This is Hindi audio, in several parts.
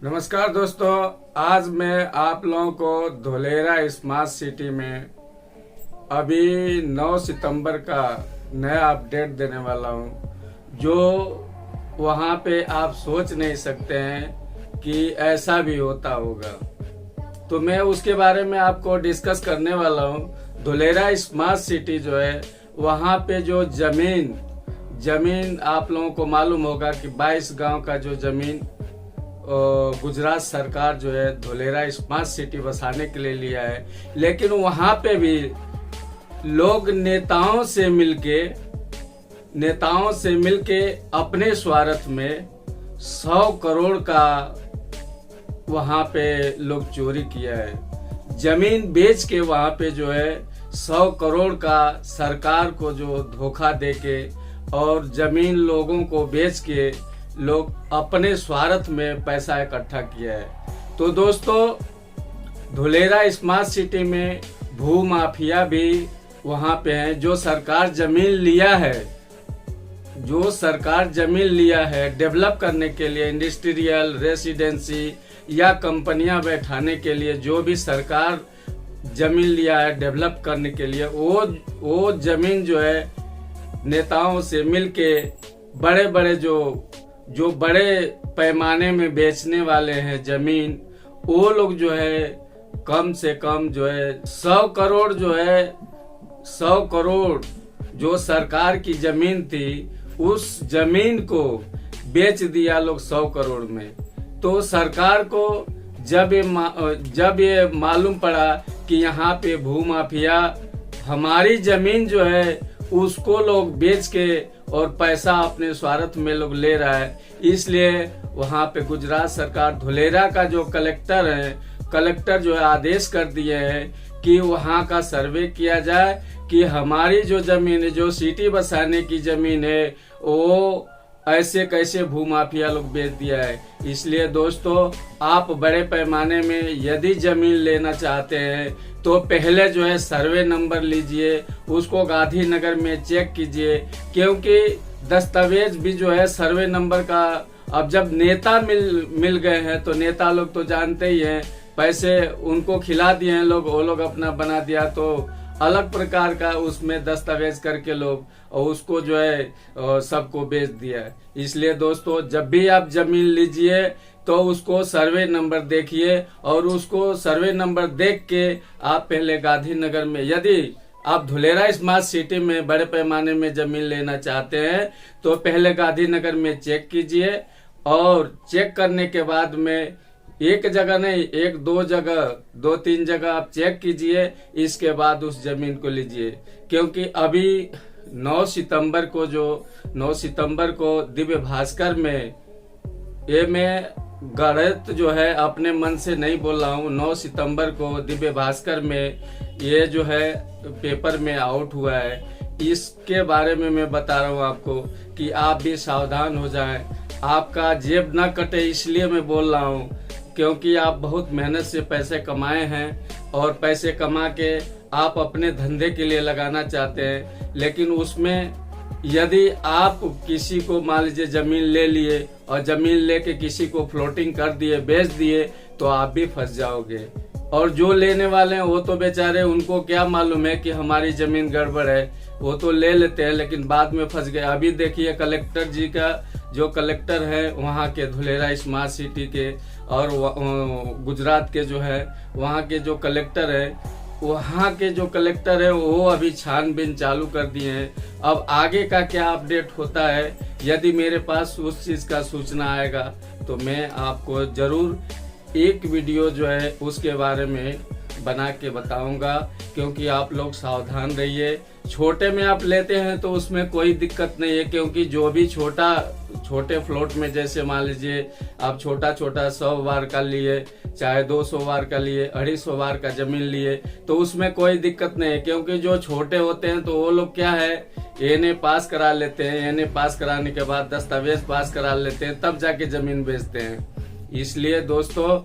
नमस्कार दोस्तों, आज मैं आप लोगों को धोलेरा स्मार्ट सिटी में अभी 9 सितंबर का नया अपडेट देने वाला हूं, जो वहां पे आप सोच नहीं सकते हैं कि ऐसा भी होता होगा। तो मैं उसके बारे में आपको डिस्कस करने वाला हूं। धोलेरा स्मार्ट सिटी जो है, वहां पे जो जमीन आप लोगों को मालूम होगा कि 22 गांव का जो जमीन गुजरात सरकार जो है धोलेरा स्मार्ट सिटी बसाने के लिए लिया है, लेकिन वहां पे भी लोग नेताओं से मिलके अपने स्वार्थ में 100 करोड़ का वहां पे लोग चोरी किया है। जमीन बेच के वहां पे जो है 100 करोड़ का सरकार को जो धोखा देके और जमीन लोगों को बेच के लोग अपने स्वार्थ में पैसा इकट्ठा किया है। तो दोस्तों, धोलेरा स्मार्ट सिटी में भू माफिया भी वहां पे है। जो सरकार जमीन लिया है डेवलप करने के लिए, इंडस्ट्रियल, रेसिडेंसी या कंपनियां बैठाने के लिए, जो भी सरकार जमीन लिया है डेवलप करने के लिए, वो जमीन जो है नेताओं से मिलके बड़े बड़े जो बड़े पैमाने में बेचने वाले हैं जमीन, वो लोग जो है कम से कम जो है 100 करोड़ जो सरकार की जमीन थी, उस जमीन को बेच दिया लोग 100 करोड़ में। तो सरकार को जब ये मालूम पड़ा कि यहाँ पे भू माफिया हमारी जमीन जो है उसको लोग बेच के और पैसा अपने स्वार्थ में लोग ले रहा है, इसलिए वहां पे गुजरात सरकार धोलेरा का जो कलेक्टर जो है आदेश कर दिए हैं कि वहां का सर्वे किया जाए कि हमारी जो जमीन है, जो सिटी बसाने की जमीन है, वो ऐसे कैसे भूमाफिया लोग बेच दिया है। इसलिए दोस्तों, आप बड़े पैमाने में यदि जमीन लेना चाहते हैं तो पहले जो है सर्वे नंबर लीजिए, उसको गांधीनगर में चेक कीजिए, क्योंकि दस्तावेज भी जो है सर्वे नंबर का, अब जब नेता मिल गए हैं तो नेता लोग तो जानते ही हैं, पैसे उनको खिला दिए हैं लोग, वो लोग अपना बना दिया, तो अलग प्रकार का उसमें दस्तावेज करके लोग और उसको जो है सबको बेच दिया है। इसलिए दोस्तों, जब भी आप जमीन लीजिए तो उसको सर्वे नंबर देखिए, और उसको सर्वे नंबर देख के आप पहले गांधीनगर में, यदि आप धोलेरा स्मार्ट सिटी में बड़े पैमाने में जमीन लेना चाहते हैं तो पहले गांधीनगर में चेक कीजिए, और चेक करने के बाद में एक जगह नहीं, 1-2 जगह, 2-3 जगह आप चेक कीजिए, इसके बाद उस जमीन को लीजिए। क्योंकि अभी 9 सितंबर को दिव्य भास्कर में, ये मैं गलत जो है अपने मन से नहीं बोल रहा हूँ, 9 सितंबर को दिव्य भास्कर में ये जो है पेपर में आउट हुआ है, इसके बारे में मैं बता रहा हूँ आपको कि आप भी सावधान हो जाएं, आपका जेब न कटे। इसलिए मैं बोल रहा हूँ क्योंकि आप बहुत मेहनत से पैसे कमाए हैं और पैसे कमा के आप अपने धंधे के लिए लगाना चाहते हैं, लेकिन उसमें यदि आप किसी को मान लीजिए जमीन ले लिए और जमीन लेके किसी को फ्लोटिंग कर दिए, बेच दिए, तो आप भी फंस जाओगे। और जो लेने वाले हैं वो तो बेचारे, उनको क्या मालूम है कि हमारी जमीन गड़बड़ है, वो तो ले लेते हैं लेकिन बाद में फंस गए। अभी देखिए कलेक्टर जी का, जो कलेक्टर है वहाँ के धोलेरा स्मार्ट सिटी के और गुजरात के जो है वहाँ के जो कलेक्टर है, वो अभी छानबीन चालू कर दिए हैं। अब आगे का क्या अपडेट होता है, यदि मेरे पास उस चीज का सूचना आएगा तो मैं आपको जरूर एक वीडियो जो है उसके बारे में बना के बताऊंगा। क्योंकि आप लोग सावधान रहिए, छोटे में आप लेते हैं तो उसमें कोई दिक्कत नहीं है, क्योंकि जो भी छोटे फ्लोट में, जैसे मान लीजिए आप छोटा 100 वार का लिए, चाहे 200 वार का लिए, 250 वार का जमीन लिए, तो उसमें कोई दिक्कत नहीं है। क्योंकि जो छोटे होते हैं तो वो लोग क्या है, एनए पास करा लेते हैं, एनए पास कराने के बाद दस्तावेज पास करा लेते हैं, तब जाके जमीन बेचते हैं। इसलिए दोस्तों,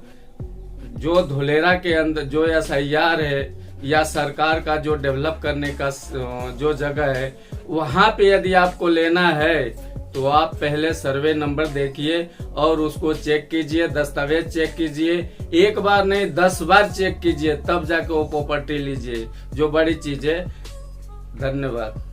जो धोलेरा के अंदर जो SIR है या सरकार का जो डेवलप करने का जो जगह है, वहां पे यदि आपको लेना है तो आप पहले सर्वे नंबर देखिए और उसको चेक कीजिए, दस्तावेज चेक कीजिए, एक बार नहीं 10 बार चेक कीजिए, तब जाके वो प्रॉपर्टी लीजिए, जो बड़ी चीज है। धन्यवाद।